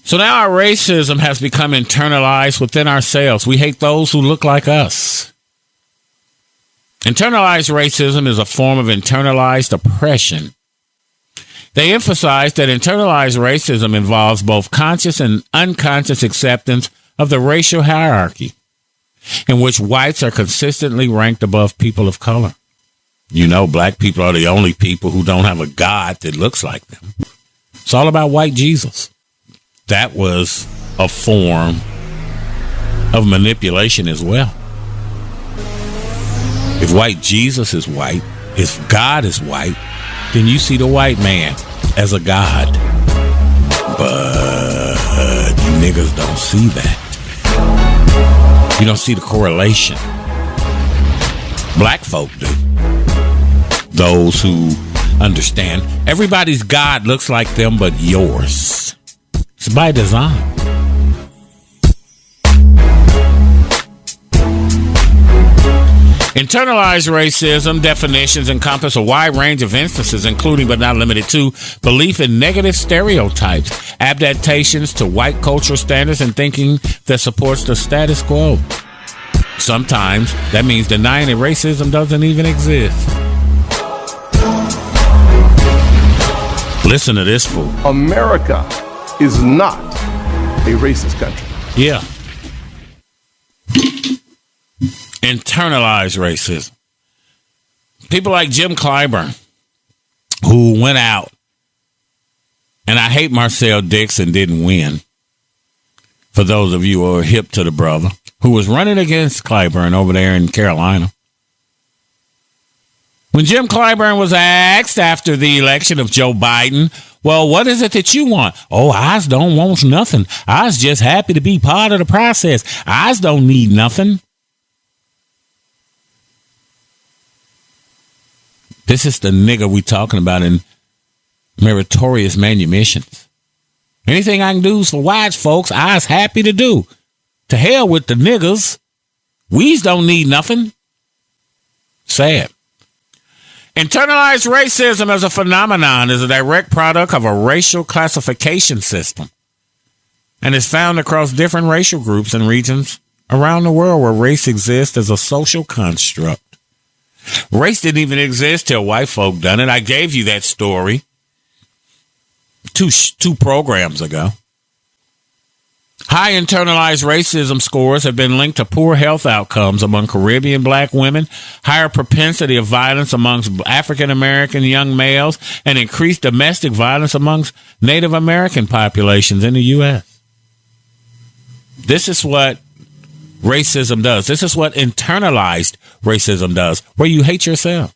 So now our racism has become internalized within ourselves. We hate those who look like us. Internalized racism is a form of internalized oppression. They emphasize that internalized racism involves both conscious and unconscious acceptance of the racial hierarchy, in which whites are consistently ranked above people of color. You know, black people are the only people who don't have a God that looks like them. It's all about white Jesus. That was a form of manipulation as well. If white Jesus is white, if God is white, then you see the white man as a God. But you niggas don't see that. You don't see the correlation. Black folk do. Those who understand everybody's God looks like them but yours. It's by design. Internalized racism definitions encompass a wide range of instances, including but not limited to belief in negative stereotypes, adaptations to white cultural standards, and thinking that supports the status quo. Sometimes that means denying that racism doesn't even exist. Listen to this fool. America is not a racist country. Yeah. Internalized racism. People like Jim Clyburn, who went out, and I hate Marcel Dixon didn't win. For those of you who are hip to the brother, who was running against Clyburn over there in Carolina. When Jim Clyburn was asked after the election of Joe Biden, well, what is it that you want? Oh, I don't want nothing. I was just happy to be part of the process. I don't need nothing. This is the nigga we talking about in meritorious manumissions. Anything I can do for white folks, I was happy to do. To hell with the niggas. We's don't need nothing. Sad. Internalized racism as a phenomenon is a direct product of a racial classification system and is found across different racial groups and regions around the world where race exists as a social construct. Race didn't even exist till white folk done it. I gave you that story two programs ago. High internalized racism scores have been linked to poor health outcomes among Caribbean black women, higher propensity of violence amongst African American young males, and increased domestic violence amongst Native American populations in the U.S. This is what racism does. This is what internalized racism does, where you hate yourself.